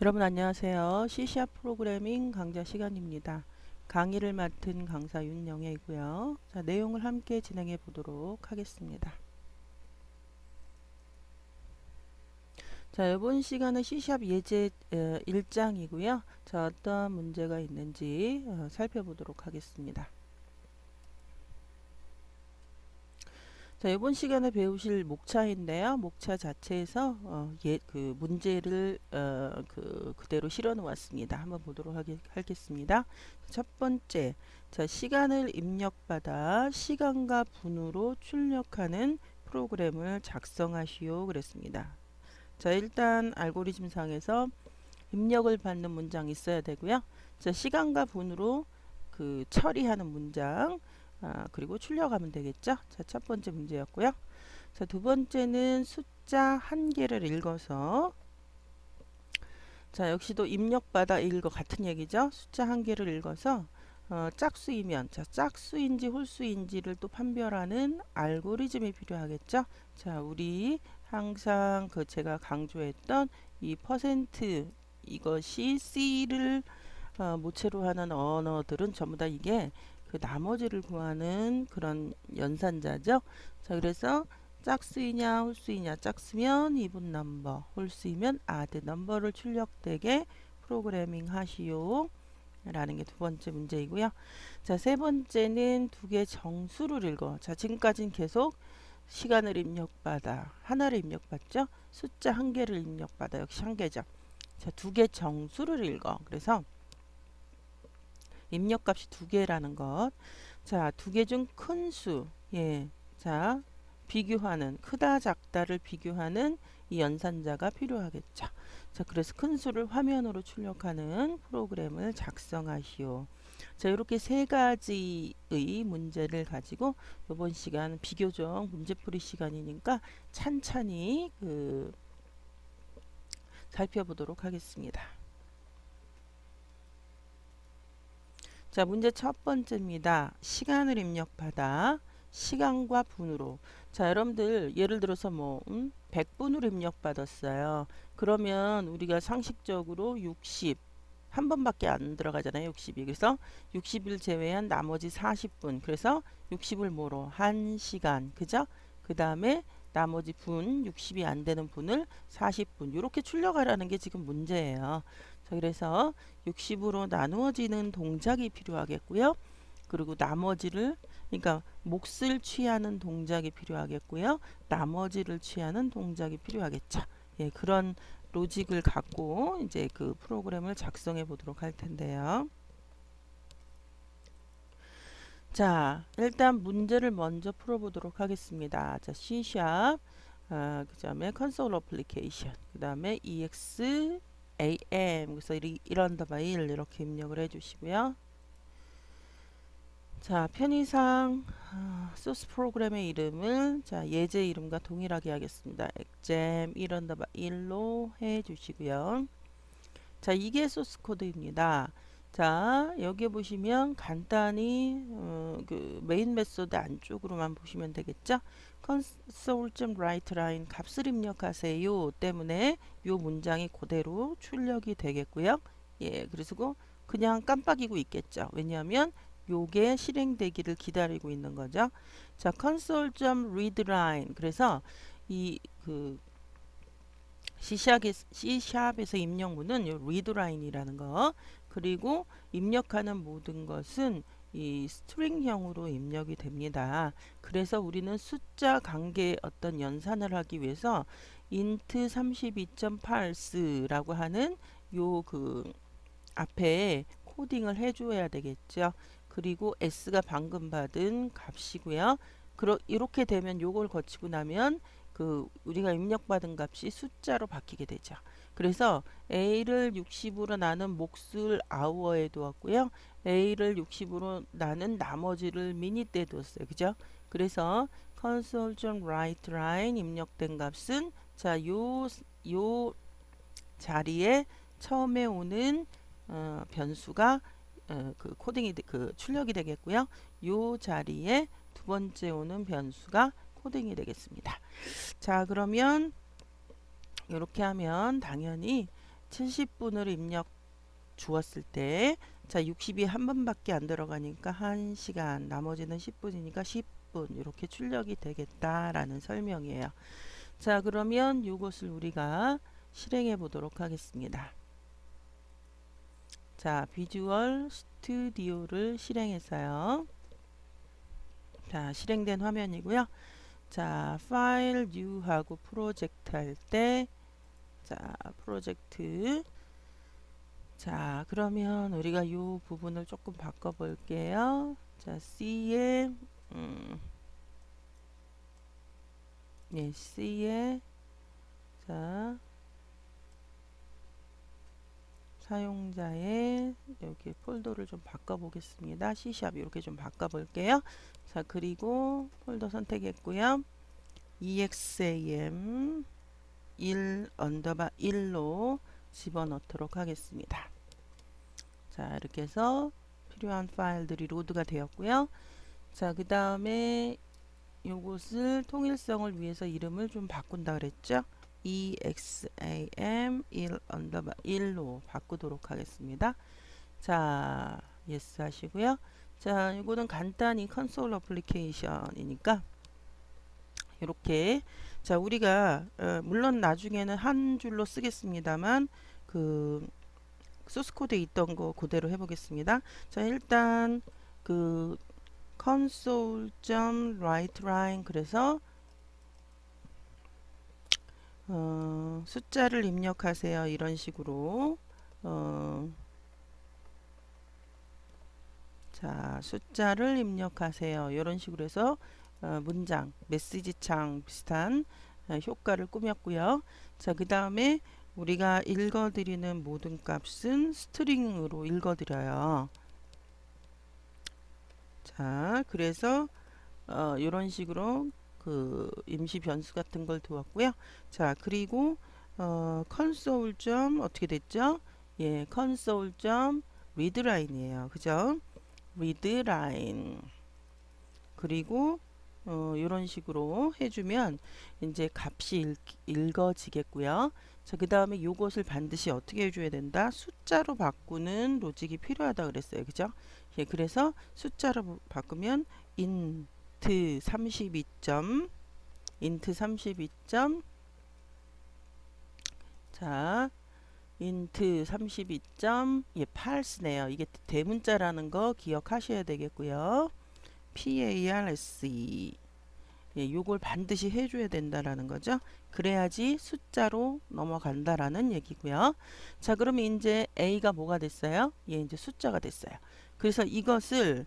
여러분 안녕하세요. C# 프로그래밍 강좌 시간입니다. 강의를 맡은 강사 윤영애이고요. 자, 내용을 함께 진행해 보도록 하겠습니다. 자, 이번 시간은 C# 예제 1장이고요. 자, 어떤 문제가 있는지 살펴보도록 하겠습니다. 자, 이번 시간에 배우실 목차인데요. 목차 자체에서 그 문제를 그대로 실어 놓았습니다. 한번 보도록 하겠습니다. 첫 번째, 자, 시간을 입력받아 시간과 분으로 출력하는 프로그램을 작성하시오 그랬습니다. 자, 일단 알고리즘 상에서 입력을 받는 문장이 있어야 되고요. 자, 시간과 분으로 그 처리하는 문장, 그리고 출력하면 되겠죠. 자, 첫 번째 문제였고요. 자, 두 번째는 숫자 한 개를 읽어서, 자, 역시도 입력받아 읽어 같은 얘기죠. 숫자 한 개를 읽어서 짝수이면, 자, 짝수인지 홀수인지를 또 판별하는 알고리즘이 필요하겠죠. 자, 우리 항상 그 제가 강조했던 이 퍼센트, 이것이 C를 모체로 하는 언어들은 전부 다 이게 그 나머지를 구하는 그런 연산자죠. 자, 그래서 짝수이냐 홀수이냐, 짝수면 even 넘버, 홀수이면 add 넘버를 출력되게 프로그래밍 하시오 라는 게 두 번째 문제이고요. 자, 세 번째는 두 개 정수를 읽어. 자, 지금까지는 계속 시간을 입력받아 하나를 입력받죠. 숫자 한 개를 입력받아, 역시 한 개죠. 자, 두 개 정수를 읽어. 그래서 입력값이 두 개라는 것. 자, 두 개 중 큰 수. 예. 자, 비교하는, 크다 작다를 비교하는 이 연산자가 필요하겠죠. 자, 그래서 큰 수를 화면으로 출력하는 프로그램을 작성하시오. 자, 이렇게 세 가지의 문제를 가지고 이번 시간 비교적 문제풀이 시간이니까 찬찬히 살펴보도록 하겠습니다. 자, 문제 첫 번째입니다. 시간을 입력받아 시간과 분으로. 자, 여러분들 예를 들어서 100분으로 입력받았어요. 그러면 우리가 상식적으로 60 한 번밖에 안 들어가잖아요. 60이. 그래서 60을 제외한 나머지 40분. 그래서 60을 뭐로? 1시간. 그죠? 그 다음에 나머지 분, 60이 안 되는 분을 40분. 이렇게 출력하라는 게 지금 문제예요. 자, 그래서 60으로 나누어지는 동작이 필요하겠고요. 그리고 나머지를, 그러니까 몫을 취하는 동작이 필요하겠고요. 나머지를 취하는 동작이 필요하겠죠. 예, 그런 로직을 갖고 이제 그 프로그램을 작성해 보도록 할 텐데요. 자, 일단 문제를 먼저 풀어보도록 하겠습니다. 자, C#, 그 다음에 컨솔 어플리케이션, 그 다음에 EX, AM, 그래서 이런 더바 1 이렇게 입력을 해주시고요. 자, 편의상 소스 프로그램의 이름을 자, 예제 이름과 동일하게 하겠습니다. exam 이런 더바 1로 해주시고요. 자, 이게 소스 코드입니다. 자, 여기 보시면 간단히 그 메인 메소드 안쪽으로만 보시면 되겠죠. console.writeLine 값을 입력하세요 때문에 이 문장이 그대로 출력이 되겠고요. 예, 그래서 그냥 깜빡이고 있겠죠. 왜냐하면 요게 실행되기를 기다리고 있는 거죠. 자, console.readLine 그래서 이그 C샵에서 입력문은 이 readline이라는 거, 그리고 입력하는 모든 것은 이 스트링형으로 입력이 됩니다. 그래서 우리는 숫자 관계 어떤 연산을 하기 위해서 int 32.8s라고 하는 요 그 앞에 코딩을 해줘야 되겠죠. 그리고 s가 방금 받은 값이고요. 이렇게 되면 요걸 거치고 나면 그 우리가 입력받은 값이 숫자로 바뀌게 되죠. 그래서 a를 60으로 나눈 몫을 hour에 두었고요. a를 60으로 나눈 나머지를 미니트에 두었어요. 그죠? 그래서 console.writeLine 입력된 값은 자, 요 자리에 처음에 오는 변수가 그 코딩이 그 출력이 되겠고요. 요 자리에 두 번째 오는 변수가 코딩이 되겠습니다. 자, 그러면 이렇게 하면 당연히 70분을 입력 주었을 때, 자, 60이 한 번밖에 안 들어가니까 1시간, 나머지는 10분이니까 10분 이렇게 출력이 되겠다라는 설명이에요. 자, 그러면 이것을 우리가 실행해 보도록 하겠습니다. 자, 비주얼 스튜디오를 실행했어요. 자, 실행된 화면이고요. 자, 파일 뉴하고 프로젝트 할 때, 자, 프로젝트. 자, 그러면 우리가 이 부분을 조금 바꿔 볼게요. 자, C에 네, C에 자, 사용자의 여기 폴더를 좀 바꿔 보겠습니다. C# 이렇게 좀 바꿔 볼게요. 자, 그리고 폴더 선택했고요. exam 1 언더바 1로 집어넣도록 하겠습니다. 자, 이렇게 해서 필요한 파일들이 로드가 되었고요. 자, 그 다음에 요것을 통일성을 위해서 이름을 좀 바꾼다 그랬죠. exam 1 언더바 1로 바꾸도록 하겠습니다. 자, yes 하시고요. 자, 이거는 간단히 컨솔 어플리케이션이니까 이렇게, 자, 우리가 물론 나중에는 한 줄로 쓰겠습니다만 그 소스 코드에 있던 거 그대로 해보겠습니다. 자, 일단 그 console.writeLine 그래서 숫자를 입력하세요 이런 식으로 자, 숫자를 입력하세요 이런 식으로 해서 문장 메시지 창 비슷한 효과를 꾸몄고요. 자, 그 다음에 우리가 읽어드리는 모든 값은 스트링으로 읽어드려요. 자, 그래서 이런 식으로 그 임시 변수 같은 걸 두었고요. 자, 그리고 console 점 어떻게 됐죠? 예, console 점 readline이에요. 그죠? readline. 그리고 이런 식으로 해주면 이제 값이 읽어지겠고요. 자, 그 다음에 요것을 반드시 어떻게 해줘야 된다? 숫자로 바꾸는 로직이 필요하다 그랬어요. 그죠? 예, 그래서 숫자로 바꾸면 int 32점 int 32점 자, int 32점 예, false네요. 이게 대문자라는 거 기억하셔야 되겠고요. PALSE 예, 요걸 반드시 해줘야 된다라는 거죠. 그래야지 숫자로 넘어간다라는 얘기고요. 자, 그러면 이제 A가 뭐가 됐어요? 예, 이제 숫자가 됐어요. 그래서 이것을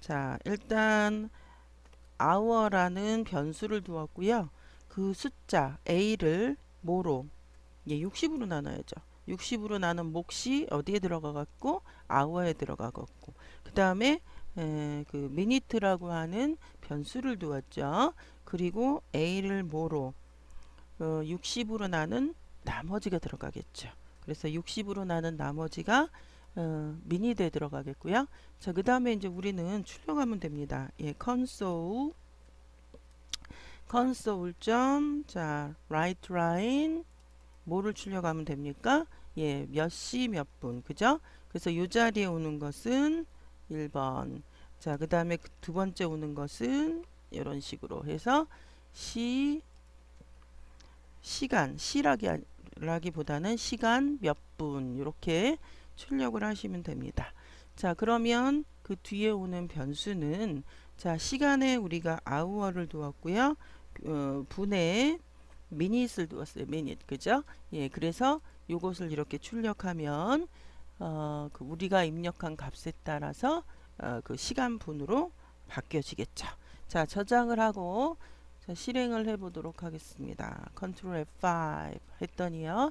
자, 일단 hour라는 변수를 두었고요. 그 숫자 A를 뭐로? 예, 60으로 나눠야죠. 60으로 나눈 몫이 어디에 들어가갖고 hour에 들어가갖고 그 다음에 그 미니트라고 하는 변수를 두었죠. 그리고 A를 뭐로 60으로 나눈 나머지가 들어가겠죠. 그래서 60으로 나눈 나머지가 미니트에 들어가겠고요. 자, 그 다음에 이제 우리는 출력하면 됩니다. 예, console 점 자, writeLine 뭐를 출력하면 됩니까? 예, 몇 시 몇 분. 그죠? 그래서 이 자리에 오는 것은 1번. 자, 그 다음에 두 번째 오는 것은 이런 식으로 해서 시라기보다는 시간 몇 분 이렇게 출력을 하시면 됩니다. 자, 그러면 그 뒤에 오는 변수는 자, 시간에 우리가 hour를 두었고요. 분에 미닛을 두었어요. 미닛. 그죠? 예, 그래서 요것을 이렇게 출력하면 그 우리가 입력한 값에 따라서 그 시간분으로 바뀌어지겠죠. 자, 저장을 하고 자, 실행을 해 보도록 하겠습니다. 컨트롤 F5 했더니요.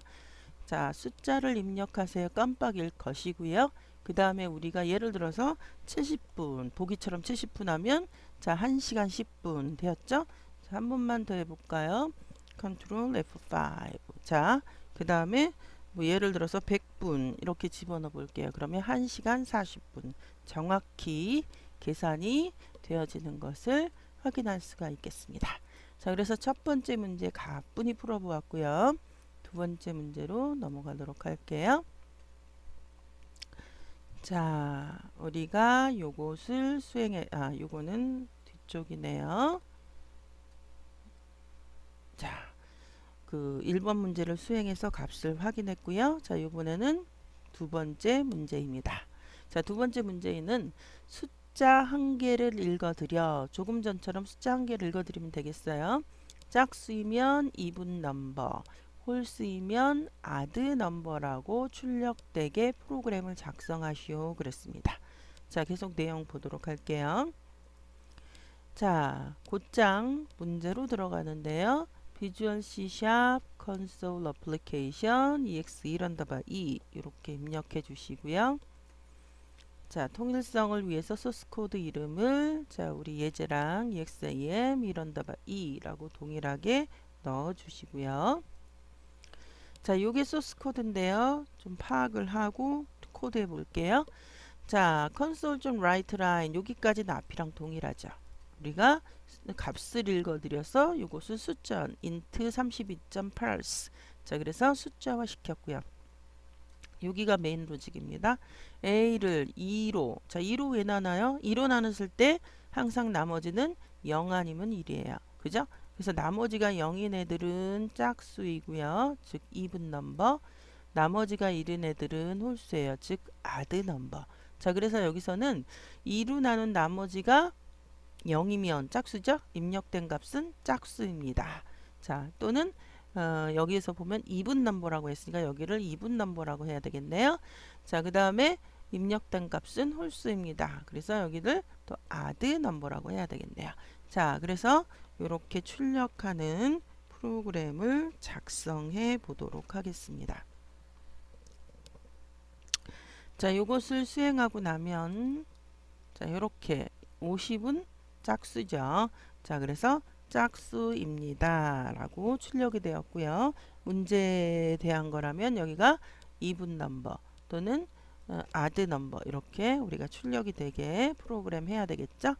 자, 숫자를 입력하세요. 깜빡일 것이고요. 그 다음에 우리가 예를 들어서 70분 보기처럼 70분 하면 자, 1시간 10분 되었죠? 자, 한 번만 더 해볼까요? 컨트롤 F5 자, 그 다음에 뭐 예를 들어서 100분 이렇게 집어넣어 볼게요. 그러면 1시간 40분 정확히 계산이 되어지는 것을 확인할 수가 있겠습니다. 자, 그래서 첫 번째 문제 가뿐히 풀어보았고요. 두 두 번째 문제로 넘어가도록 할게요. 자, 우리가 요것을 요거는 뒤쪽이네요. 자, 그 1번 문제를 수행해서 값을 확인했고요. 자, 이번에는 두 번째 문제입니다. 자, 두 번째 문제는 숫자 한 개를 읽어드려. 조금 전처럼 숫자 한 개를 읽어드리면 되겠어요. 짝수이면 even number, 홀수이면 odd number라고 출력되게 프로그램을 작성하시오. 그랬습니다. 자, 계속 내용 보도록 할게요. 자, 곧장 문제로 들어가는데요. 비주얼 C# 콘솔 어플리케이션 EX 이런다바 E 이렇게 입력해 주시고요. 자, 통일성을 위해서 소스 코드 이름을 자, 우리 예제랑 EXAM 이런다바 E라고 동일하게 넣어 주시고요. 자, 요게 소스 코드인데요. 좀 파악을 하고 코드해 볼게요. 자, console 좀 write line 여기까지는 앞이랑 동일하죠. 우리가 값을 읽어드려서 이것을 숫자 int 32.parse 자, 그래서 숫자화 시켰고요. 여기가 메인 로직입니다. a를 2로 자, 2로 왜 나나요? 2로 나눴을 때 항상 나머지는 0 아니면 1이에요. 그죠? 그래서 나머지가 0인 애들은 짝수이고요. 즉 even number. 나머지가 1인 애들은 홀수예요. 즉 odd number. 자, 그래서 여기서는 2로 나눈 나머지가 0이면 짝수죠. 입력된 값은 짝수입니다. 자, 또는 여기에서 보면 even number라고 했으니까 여기를 even number라고 해야 되겠네요. 자, 그 다음에 입력된 값은 홀수입니다. 그래서 여기를 또 odd number라고 해야 되겠네요. 자, 그래서 이렇게 출력하는 프로그램을 작성해 보도록 하겠습니다. 자, 이것을 수행하고 나면 자, 이렇게 50은 짝수죠. 자, 그래서 짝수입니다 라고 출력이 되었고요. 문제에 대한 거라면 여기가 even number 또는 odd number 이렇게 우리가 출력이 되게 프로그램 해야 되겠죠.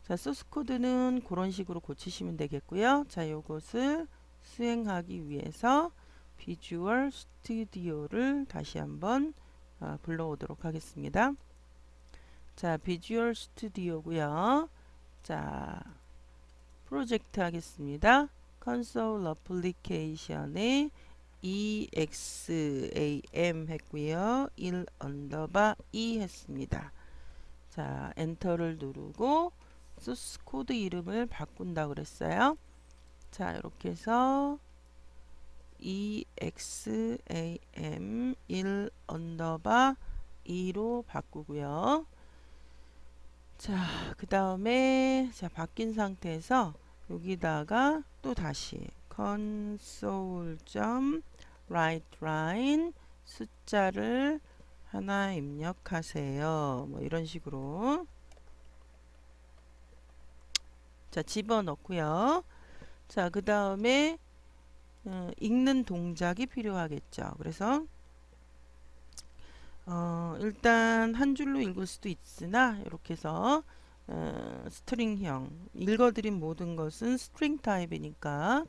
자, 소스 코드는 그런 식으로 고치시면 되겠고요. 자, 요것을 수행하기 위해서 비주얼 스튜디오를 다시 한번 불러오도록 하겠습니다. 자, 비주얼 스튜디오고요. 자, 프로젝트 하겠습니다. 콘솔 어플리케이션에 EXAM 했고요. 1 언더바 E 했습니다. 자, 엔터를 누르고 소스 코드 이름을 바꾼다 그랬어요. 자, 이렇게 해서 EXAM 1 언더바 E로 바꾸고요. 자, 그 다음에 자, 바뀐 상태에서 여기다가 또 다시 console.writeLine 숫자를 하나 입력하세요. 뭐 이런 식으로 자, 집어넣고요. 자, 그 다음에 읽는 동작이 필요하겠죠. 그래서 일단 한 줄로 읽을 수도 있으나 이렇게 해서 스트링형 읽어드린 모든 것은 스트링 타입이니까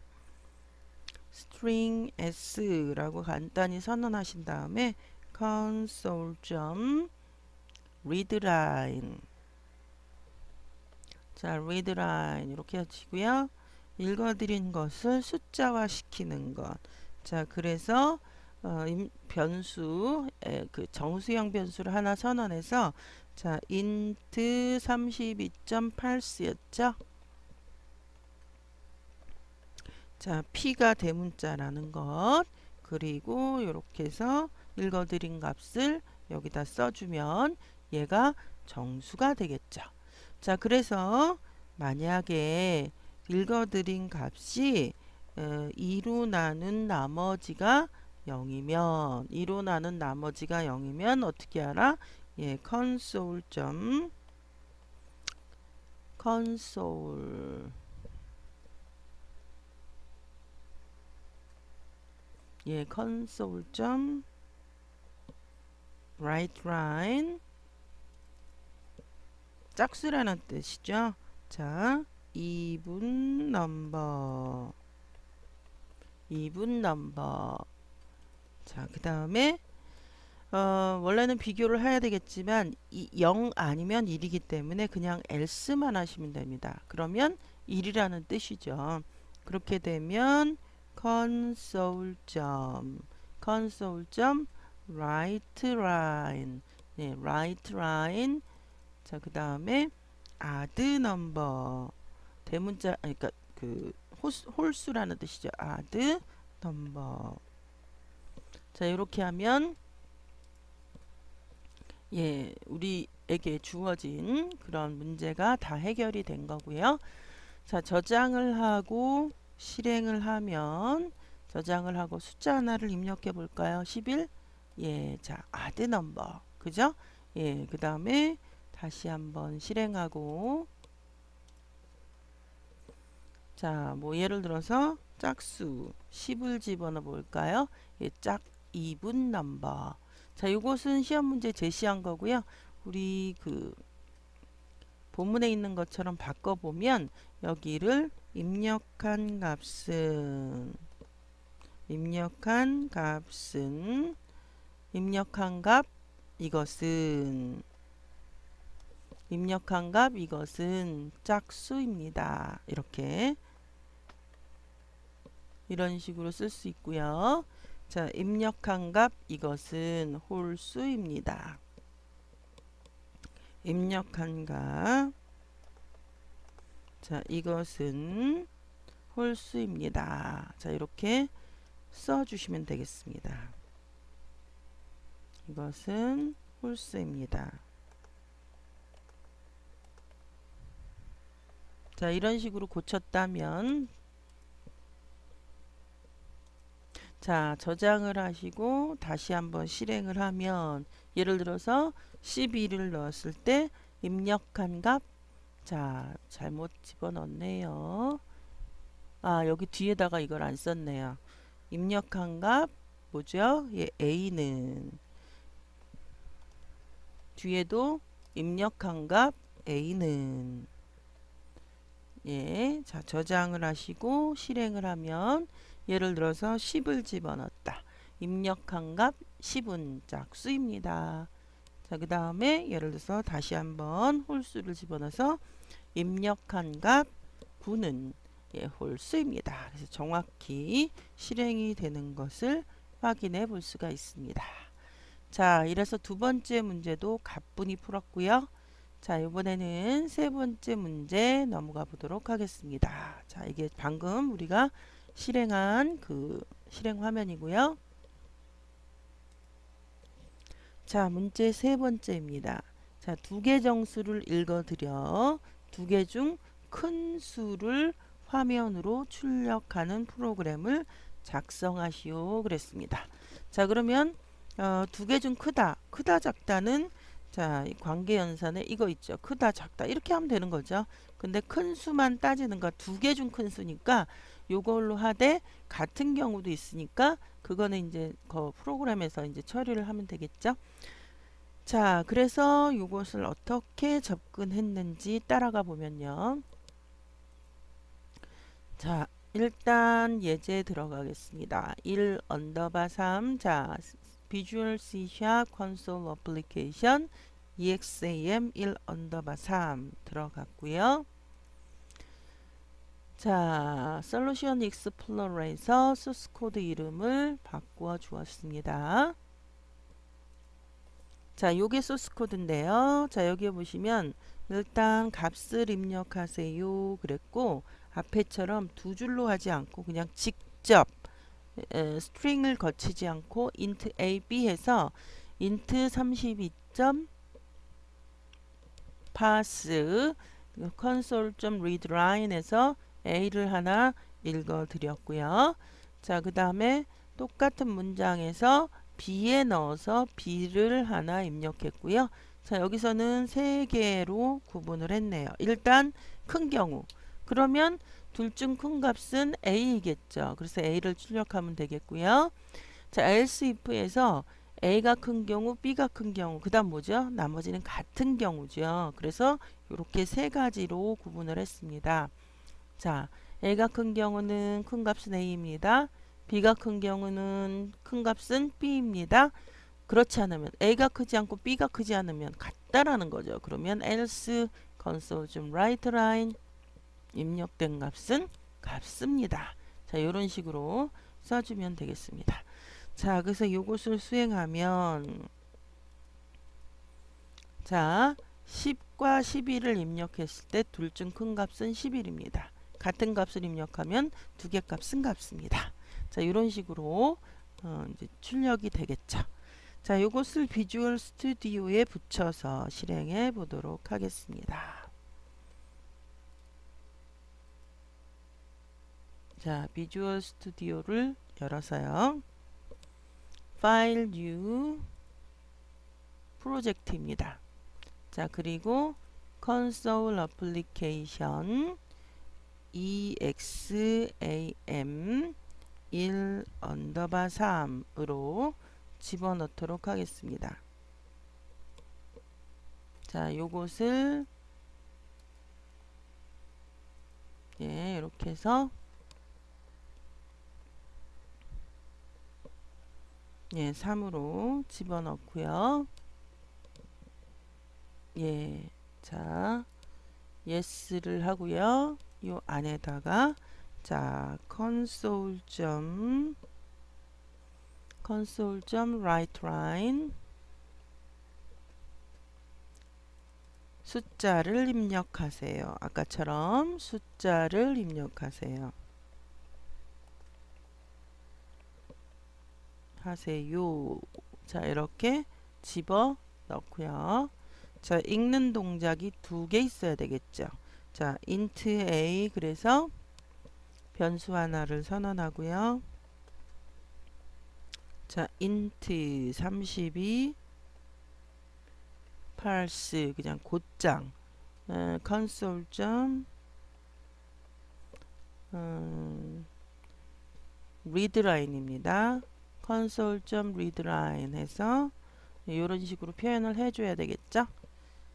string s라고 간단히 선언하신 다음에 console.readline 자, readline 이렇게 하시고요. 읽어드린 것을 숫자화 시키는 것. 자, 그래서 변수 그 정수형 변수를 하나 선언해서 자, int 32.parse였죠. 자, p가 대문자라는 것. 그리고 이렇게 해서 읽어드린 값을 여기다 써주면 얘가 정수가 되겠죠. 자, 그래서 만약에 읽어드린 값이 2로 나눈 나머지가 0이면 2로 나눈 나머지가 0이면 어떻게 알아? 예, console 예, console.writeLine 짝수라는 뜻이죠. 자, even number 자, 그 다음에 원래는 비교를 해야 되겠지만 0 아니면 1이기 때문에 그냥 else만 하시면 됩니다. 그러면 1이라는 뜻이죠. 그렇게 되면 console.write line, 네, write line. 자, 그 다음에 add number, 대문자, 그러니까 그 홀수라는 뜻이죠. add number. 자, 이렇게 하면 예, 우리에게 주어진 그런 문제가 다 해결이 된 거고요. 자, 저장을 하고 실행을 하면, 저장을 하고 숫자 하나를 입력해 볼까요? 11? 예, 자, add number. 그죠? 예, 그 다음에 다시 한번 실행하고, 자, 뭐 예를 들어서 짝수 10을 집어넣어 볼까요? 예, 짝 even number. 자, 이것은 시험 문제 제시한 거고요. 우리 그 본문에 있는 것처럼 바꿔보면 여기를 입력한 값은 입력한 값 이것은 짝수입니다. 이렇게 이런 식으로 쓸 수 있고요. 자, 입력한 값 이것은 홀수입니다. 입력한 값, 자, 이것은 홀수입니다. 자, 이렇게 써주시면 되겠습니다. 이것은 홀수입니다. 자, 이런 식으로 고쳤다면, 자, 저장을 하시고 다시 한번 실행을 하면, 예를 들어서 12를 넣었을 때 입력한 값, 자, 잘못 집어넣었네요. 아, 여기 뒤에다가 이걸 안 썼네요. 입력한 값 뭐죠? 예, A는 뒤에도 입력한 값 A는, 예, 자, 저장을 하시고 실행을 하면 예를 들어서 10을 집어넣었다. 입력한 값 10은 짝수입니다. 자, 그 다음에 예를 들어서 다시 한번 홀수를 집어넣어서 입력한 값 9는 예, 홀수입니다. 그래서 정확히 실행이 되는 것을 확인해 볼 수가 있습니다. 자, 이래서 두 번째 문제도 가뿐히 풀었고요. 자, 이번에는 세 번째 문제 넘어가 보도록 하겠습니다. 자, 이게 방금 우리가 실행한 그 실행 화면이고요. 자, 문제 세 번째입니다. 자, 두 개 정수를 읽어드려 두 개 중 큰 수를 화면으로 출력하는 프로그램을 작성하시오 그랬습니다. 자, 그러면 두 개 중 크다 작다는, 자, 이 관계연산에 이거 있죠. 크다 작다 이렇게 하면 되는 거죠. 근데 큰 수만 따지는 거 두 개 중 큰 수니까 요걸로 하되 같은 경우도 있으니까 그거는 이제 그 프로그램에서 이제 처리를 하면 되겠죠. 자, 그래서 요것을 어떻게 접근했는지 따라가 보면요. 자, 일단 예제 들어가겠습니다. 1 언더바 3. 자, 비주얼 C# 콘솔 어플리케이션 exam 1 언더바 3 들어갔고요. 자, 솔루션 익스플로러에서 소스 코드 이름을 바꾸어 주었습니다. 자, 요게 소스 코드인데요. 자, 여기 보시면 일단 값을 입력하세요 그랬고, 앞에처럼 두 줄로 하지 않고 그냥 직접 스트링을 거치지 않고 int a, b 해서 int 32.pass console.readline에서 a를 하나 읽어 드렸고요. 자, 그 다음에 똑같은 문장에서 b에 넣어서 b를 하나 입력했고요. 자, 여기서는 세 개로 구분을 했네요. 일단 큰 경우, 그러면 둘 중 큰 값은 a이겠죠. 그래서 a를 출력하면 되겠고요. 자, else if에서 a가 큰 경우, b가 큰 경우, 그 다음 뭐죠? 나머지는 같은 경우죠. 그래서 이렇게 세 가지로 구분을 했습니다. 자, a가 큰 경우는 큰 값은 a입니다. B가 큰 경우는 큰 값은 B입니다. 그렇지 않으면 A가 크지 않고 B가 크지 않으면 같다라는 거죠. 그러면 else console 좀 write line 입력된 값은 같습니다. 자, 이런 식으로 써주면 되겠습니다. 자, 그래서 이것을 수행하면 자, 10과 11을 입력했을 때 둘 중 큰 값은 11입니다. 같은 값을 입력하면 두 개 값은 같습니다. 자, 이런 식으로 이제 출력이 되겠죠. 자, 이것을 비주얼 스튜디오에 붙여서 실행해 보도록 하겠습니다. 자, 비주얼 스튜디오를 열어서요. 파일 뉴 프로젝트입니다. 자, 그리고 console application exam 1 언더바 3으로 집어넣도록 하겠습니다. 자, 요것을 예, 이렇게 해서 예, 3으로 집어넣고요. 예, 자, yes를 하고요. 요 안에다가 자, console.writeLine 숫자를 입력하세요. 아까처럼 숫자를 입력하세요. 하세요. 자, 이렇게 집어 넣고요. 자, 읽는 동작이 두 개 있어야 되겠죠. 자, int a 그래서 변수 하나를 선언하고요. 자, int 32 parse 그냥 곧장 console readline입니다. console.readline 해서 이런 식으로 표현을 해줘야 되겠죠.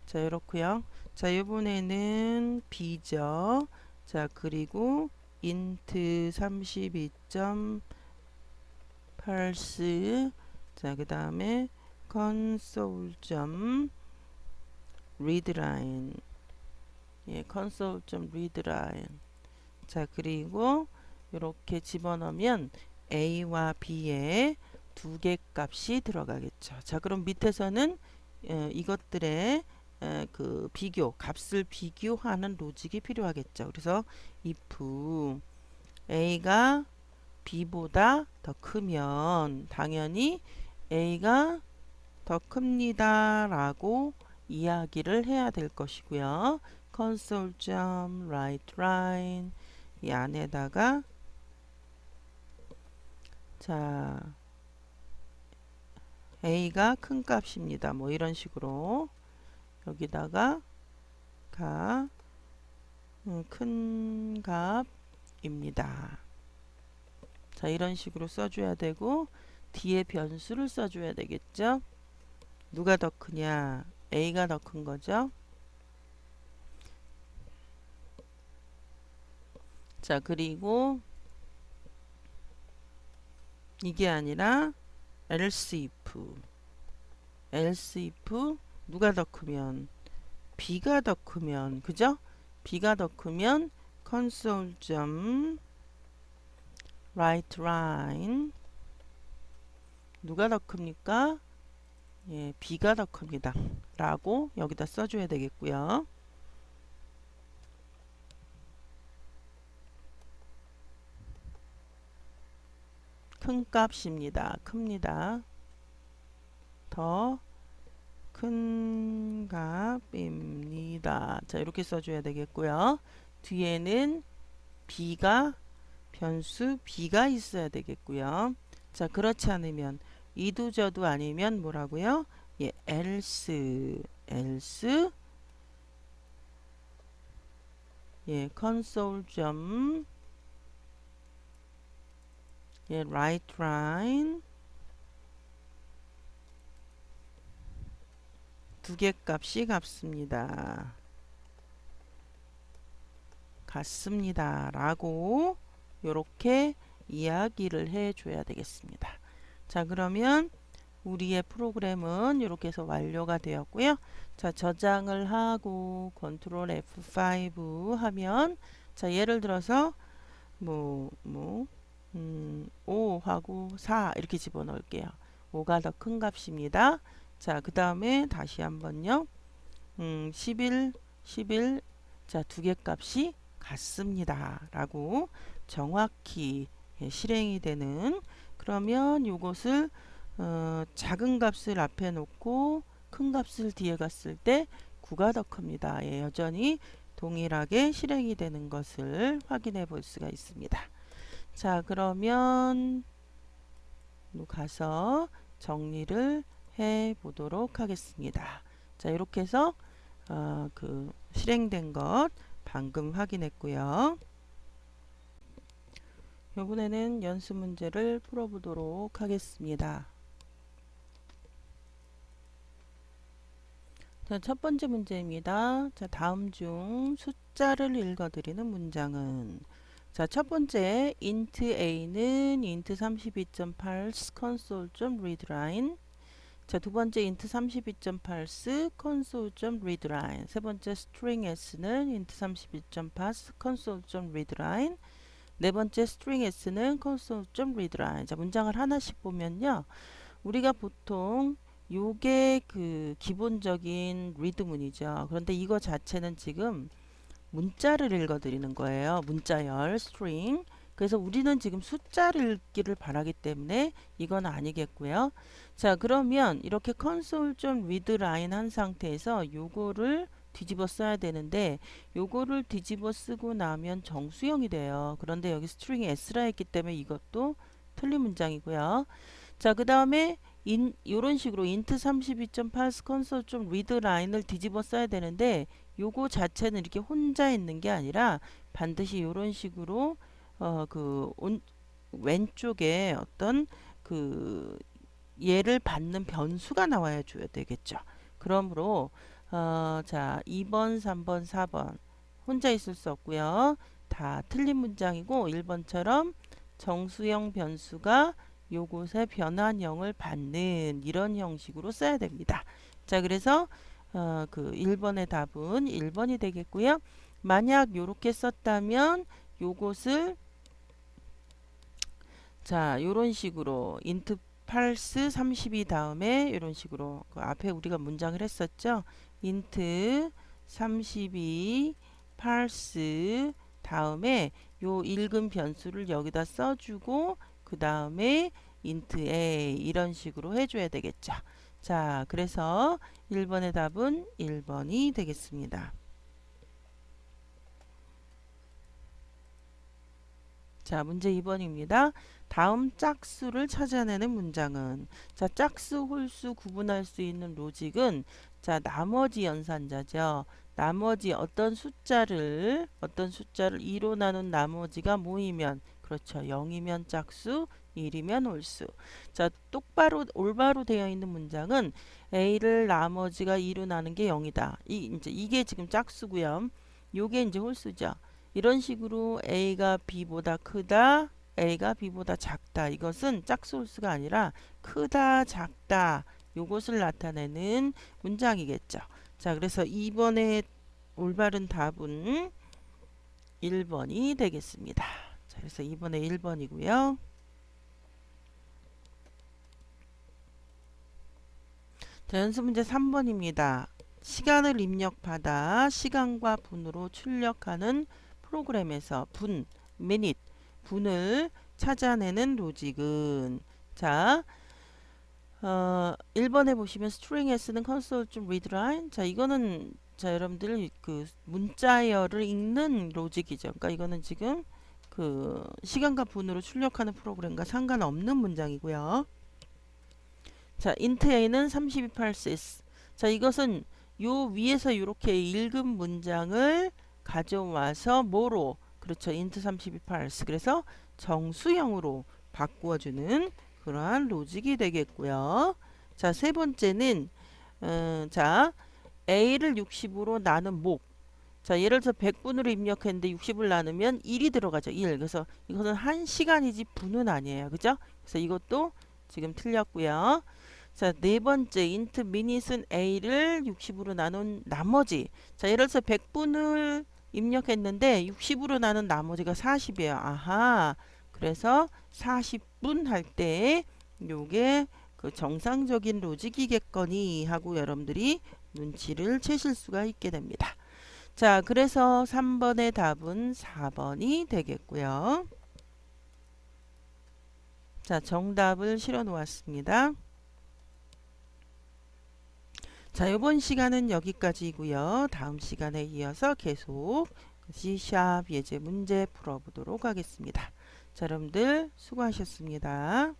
자, 이렇고요. 자, 이번에는 b죠. 자, 그리고 int 32. parse 자, 그 다음에 console.readline 예, console.readline 자, 그리고 이렇게 집어넣으면 a와 b에 두 개 값이 들어가겠죠. 자, 그럼 밑에서는 이것들의 그 비교, 값을 비교하는 로직이 필요하겠죠. 그래서 if a가 b보다 더 크면 당연히 a가 더 큽니다 라고 이야기를 해야 될 것이고요. console.writeLine 이 안에다가 자, a가 큰 값입니다. 뭐 이런 식으로 여기다가 큰 값입니다. 자, 이런 식으로 써줘야 되고 뒤에 변수를 써줘야 되겠죠. 누가 더 크냐? a가 더 큰 거죠. 자, 그리고 이게 아니라 else if 누가 더 크면 b가 더 크면 그죠? b가 더 크면 console.writeLine 누가 더 큽니까? 예, b가 더 큽니다. 라고 여기다 써줘야 되겠고요. 큰 값입니다. 큽니다. 더 큰 값입니다. 자, 이렇게 써줘야 되겠고요. 뒤에는 b가 변수 b가 있어야 되겠고요. 자, 그렇지 않으면 이두저두 아니면 뭐라고요? 예, else 예, console. 예, writeLine 두 개 값이 같습니다. 라고 요렇게 이야기를 해줘야 되겠습니다. 자, 그러면 우리의 프로그램은 이렇게 해서 완료가 되었고요. 자, 저장을 하고 컨트롤 F5 하면, 자, 예를 들어서 5 하고 4 이렇게 집어넣을게요. 5가 더 큰 값입니다. 자, 그 다음에 다시 한번요. 11, 11, 자, 두 개 값이 같습니다. 라고 정확히 실행이 되는, 그러면 이것을 작은 값을 앞에 놓고 큰 값을 뒤에 갔을 때 9가 더 큽니다. 예, 여전히 동일하게 실행이 되는 것을 확인해 볼 수가 있습니다. 자, 그러면 가서 정리를 해 보도록 하겠습니다. 자, 이렇게 해서 실행된 것 방금 확인했고요. 이번에는 연습 문제를 풀어보도록 하겠습니다. 자, 첫 번째 문제입니다. 자, 다음 중 숫자를 읽어드리는 문장은, 자, 첫 번째 int a는 int 32.8 console.readline. 자, 두 번째 int 32.8 console.readline. 세 번째 string s는 int 32.8 console.readline. 네 번째 string s는 console.readline. 자, 문장을 하나씩 보면요, 우리가 보통 요게 그 기본적인 리드문이죠. 그런데 이거 자체는 지금 문자를 읽어드리는 거예요. 문자열 string. 그래서 우리는 지금 숫자를 읽기를 바라기 때문에 이건 아니겠고요. 자, 그러면 이렇게 console.readline 한 상태에서 요거를 뒤집어 써야 되는데, 요거를 뒤집어 쓰고 나면 정수형이 돼요. 그런데 여기 string이 s라 했기 때문에 이것도 틀린 문장이고요. 자, 그 다음에 요런 식으로 int 32.8 console.readline을 뒤집어 써야 되는데, 요거 자체는 이렇게 혼자 있는 게 아니라 반드시 요런 식으로 왼쪽에 어떤 얘를 받는 변수가 나와야 줘야 되겠죠. 그러므로 자, 2번, 3번, 4번 혼자 있을 수 없고요. 다 틀린 문장이고, 1번처럼 정수형 변수가 요곳에 변환형을 받는 이런 형식으로 써야 됩니다. 자, 그래서 1번의 답은 1번이 되겠고요. 만약 요렇게 썼다면 요것을, 자, 요런 식으로 int parse 32 다음에 이런 식으로 그 앞에 우리가 문장을 했었죠. int 32 parse 다음에 요 읽은 변수를 여기다 써주고, 그 다음에 int a 이런 식으로 해줘야 되겠죠. 자, 그래서 1번의 답은 1번이 되겠습니다. 자, 문제 2번입니다. 다음 짝수를 찾아내는 문장은, 자, 짝수, 홀수 구분할 수 있는 로직은, 자, 나머지 연산자죠. 나머지 어떤 숫자를 2로 나눈 나머지가 모이면, 그렇죠, 0이면 짝수, 1이면 홀수. 자, 똑바로 올바로 되어 있는 문장은 a를 나머지가 2로 나눈 게 0이다. 이제 이게 지금 짝수고요. 요게 이제 홀수죠. 이런 식으로 a가 b보다 크다, a가 b보다 작다. 이것은 짝수 홀수가 아니라 크다, 작다. 요것을 나타내는 문장이겠죠. 자, 그래서 2번의 올바른 답은 1번이 되겠습니다. 자, 그래서 2번의 1번이고요. 자, 연습 문제 3번입니다. 시간을 입력받아 시간과 분으로 출력하는 프로그램에서 minute, 분을 찾아내는 로직은, 자, 1번에 보시면 string s는 console.readline. 자, 이거는, 자, 여러분들 문자열을 읽는 로직이죠. 그러니까 이거는 지금 시간과 분으로 출력하는 프로그램과 상관없는 문장이고요. 자, int a는 32 자, 이것은 요 위에서 이렇게 읽은 문장을 가져와서 뭐로, 그렇죠, int 32 그래서 정수형으로 바꾸어주는 그러한 로직이 되겠고요. 자, 세 번째는 자, a를 60으로 나눈 목, 자, 예를 들어서 100분으로 입력했는데 60을 나누면 1이 들어가죠. 1. 그래서 이것은 1시간이지 분은 아니에요. 그죠? 그래서 이것도 지금 틀렸고요. 자, 네 번째 int minut은 a를 60으로 나눈 나머지. 자, 예를 들어서 100분을 입력했는데 60으로 나눈 나머지가 40이에요. 아하. 그래서 40분 할 때 요게 그 정상적인 로직이겠거니 하고 여러분들이 눈치를 채실 수가 있게 됩니다. 자, 그래서 3번의 답은 4번이 되겠고요. 자, 정답을 실어 놓았습니다. 자, 이번 시간은 여기까지고요. 다음 시간에 이어서 계속 C# 예제 문제 풀어보도록 하겠습니다. 자, 여러분들 수고하셨습니다.